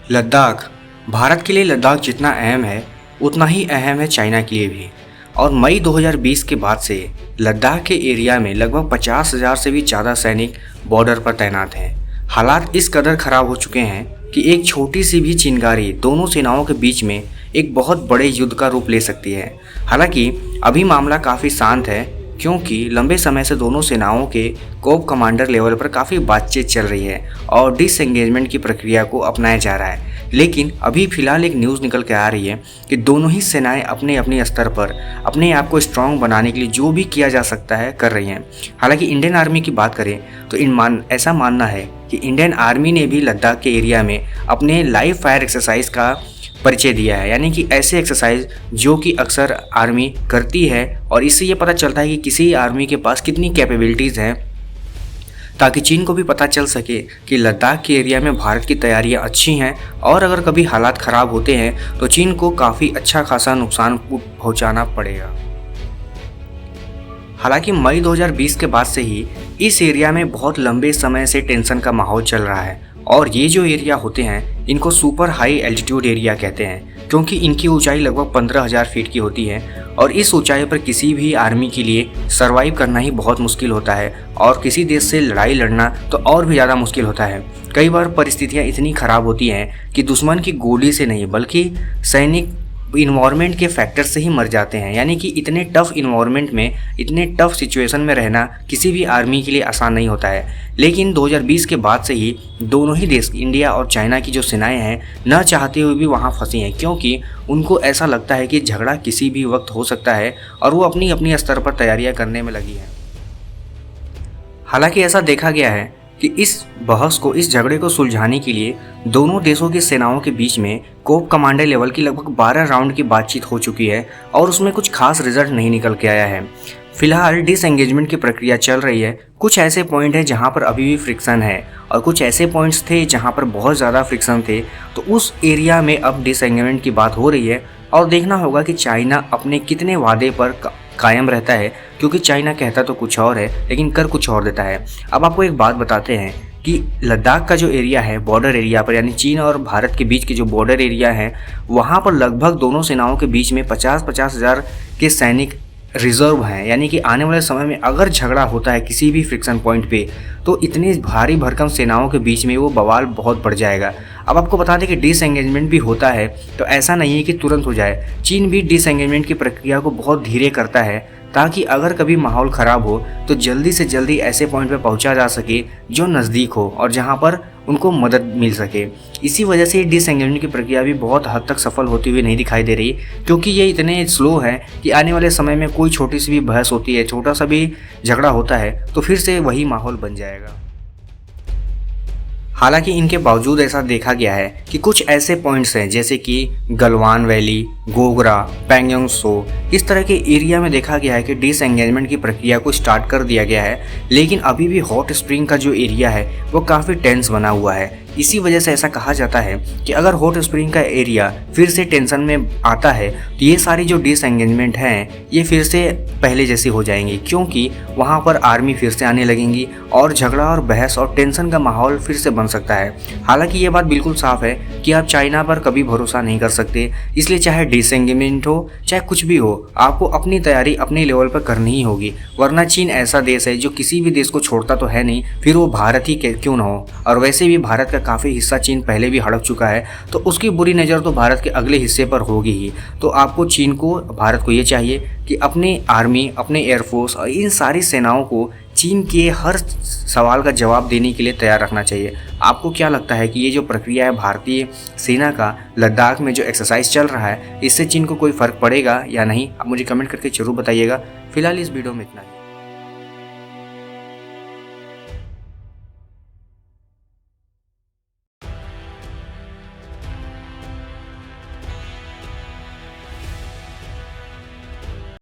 लद्दाख। भारत के लिए लद्दाख जितना अहम है उतना ही अहम है चाइना के लिए भी। और मई 2020 के बाद से लद्दाख के एरिया में लगभग 50,000 से भी ज़्यादा सैनिक बॉर्डर पर तैनात हैं। हालात इस कदर ख़राब हो चुके हैं कि एक छोटी सी भी चिंगारी दोनों सेनाओं के बीच में एक बहुत बड़े युद्ध का रूप ले सकती है। हालांकि अभी मामला काफ़ी शांत है, क्योंकि लंबे समय से दोनों सेनाओं के कोर कमांडर लेवल पर काफ़ी बातचीत चल रही है और डिसएंगेजमेंट की प्रक्रिया को अपनाया जा रहा है। लेकिन अभी फ़िलहाल एक न्यूज़ निकल के आ रही है कि दोनों ही सेनाएं अपने अपने स्तर पर अपने आप को स्ट्रॉन्ग बनाने के लिए जो भी किया जा सकता है कर रही हैं। हालांकि इंडियन आर्मी की बात करें तो ऐसा मानना है कि इंडियन आर्मी ने भी लद्दाख के एरिया में अपने लाइव फायर एक्सरसाइज का परिचय दिया है, यानी कि ऐसे एक्सरसाइज जो कि अक्सर आर्मी करती है और इससे ये पता चलता है कि किसी आर्मी के पास कितनी कैपेबिलिटीज़ हैं, ताकि चीन को भी पता चल सके कि लद्दाख के एरिया में भारत की तैयारियां अच्छी हैं और अगर कभी हालात ख़राब होते हैं तो चीन को काफ़ी अच्छा खासा नुकसान पहुंचाना पड़ेगा। हालांकि मई 2020 के बाद से ही इस एरिया में बहुत लंबे समय से टेंशन का माहौल चल रहा है और ये जो एरिया होते हैं इनको सुपर हाई एल्टीट्यूड एरिया कहते हैं, क्योंकि इनकी ऊंचाई लगभग 15,000 फीट की होती है और इस ऊंचाई पर किसी भी आर्मी के लिए सरवाइव करना ही बहुत मुश्किल होता है और किसी देश से लड़ाई लड़ना तो और भी ज़्यादा मुश्किल होता है। कई बार परिस्थितियाँ इतनी ख़राब होती हैं कि दुश्मन की गोली से नहीं बल्कि सैनिक इन्वायरमेंट के फैक्टर से ही मर जाते हैं। यानी कि इतने टफ इन्वायरमेंट में, इतने टफ सिचुएशन में रहना किसी भी आर्मी के लिए आसान नहीं होता है। लेकिन 2020 के बाद से ही दोनों ही देश, इंडिया और चाइना की जो सेनाएं हैं, न चाहते हुए भी वहां फंसी हैं, क्योंकि उनको ऐसा लगता है कि झगड़ा किसी भी वक्त हो सकता है और वो अपनी अपनी स्तर पर तैयारियाँ करने में लगी हैं। हालांकि ऐसा देखा गया है कि इस झगड़े को सुलझाने के लिए दोनों देशों की सेनाओं के बीच में कोर कमांडर लेवल की लगभग 12 राउंड की बातचीत हो चुकी है और उसमें कुछ खास रिजल्ट नहीं निकल के आया है। फिलहाल डिसएंगेजमेंट की प्रक्रिया चल रही है। कुछ ऐसे पॉइंट हैं जहां पर अभी भी फ्रिक्शन है और कुछ ऐसे पॉइंट्स थे जहां पर बहुत ज़्यादा फ्रिक्शन थे, तो उस एरिया में अब डिसएंगेजमेंट की बात हो रही है और देखना होगा कि चाइना अपने कितने वादे पर कायम रहता है, क्योंकि चाइना कहता तो कुछ और है लेकिन कर कुछ और देता है। अब आपको एक बात बताते हैं कि लद्दाख का जो एरिया है बॉर्डर एरिया पर, यानी चीन और भारत के बीच के जो बॉर्डर एरिया है, वहाँ पर लगभग दोनों सेनाओं के बीच में 50,000 के सैनिक रिजर्व हैं। यानी कि आने वाले समय में अगर झगड़ा होता है किसी भी फ्रिक्शन पॉइंट पे तो इतनी भारी भरकम सेनाओं के बीच में वो बवाल बहुत बढ़ जाएगा। अब आपको बता दें कि डिसएंगेजमेंट भी होता है तो ऐसा नहीं है कि तुरंत हो जाए। चीन भी डिसएंगेजमेंट की प्रक्रिया को बहुत धीरे करता है ताकि अगर कभी माहौल ख़राब हो तो जल्दी से जल्दी ऐसे पॉइंट पे पहुंचा जा सके जो नज़दीक हो और जहां पर उनको मदद मिल सके। इसी वजह से डिसएंगेजमेंट की प्रक्रिया भी बहुत हद तक सफल होती हुई नहीं दिखाई दे रही, क्योंकि ये इतने स्लो है कि आने वाले समय में कोई छोटी सी भी बहस होती है, छोटा सा भी झगड़ा होता है तो फिर से वही माहौल बन जाएगा। हालांकि इनके बावजूद ऐसा देखा गया है कि कुछ ऐसे पॉइंट्स हैं जैसे कि गलवान वैली, गोगरा, पैंगोंग त्सो, इस तरह के एरिया में देखा गया है कि डिसएंगेजमेंट की प्रक्रिया को स्टार्ट कर दिया गया है, लेकिन अभी भी हॉट स्प्रिंग का जो एरिया है वो काफ़ी टेंस बना हुआ है। इसी वजह से ऐसा कहा जाता है कि अगर हॉट स्प्रिंग का एरिया फिर से टेंशन में आता है तो ये सारी जो डिसएंगेजमेंट हैं ये फिर से पहले जैसी हो जाएंगी, क्योंकि वहाँ पर आर्मी फिर से आने लगेंगी और झगड़ा और बहस और टेंशन का माहौल फिर से बन सकता है। हालांकि ये बात बिल्कुल साफ है कि आप चाइना पर कभी भरोसा नहीं कर सकते, इसलिए चाहे डिसएंगेजमेंट हो चाहे कुछ भी हो, आपको अपनी तैयारी अपने लेवल पर करनी ही होगी, वरना चीन ऐसा देश है जो किसी भी देश को छोड़ता तो है नहीं, फिर वो भारत ही क्यों ना हो। और वैसे भी भारत का काफ़ी हिस्सा चीन पहले भी हड़प चुका है, तो उसकी बुरी नज़र तो भारत के अगले हिस्से पर होगी ही। तो आपको चीन को, भारत को ये चाहिए कि अपने आर्मी, अपने एयरफोर्स और इन सारी सेनाओं को चीन के हर सवाल का जवाब देने के लिए तैयार रखना चाहिए। आपको क्या लगता है कि ये जो प्रक्रिया है भारतीय सेना का लद्दाख में जो एक्सरसाइज चल रहा है, इससे चीन को कोई फ़र्क पड़ेगा या नहीं? आप मुझे कमेंट करके ज़रूर बताइएगा। फिलहाल इस वीडियो में इतना ही।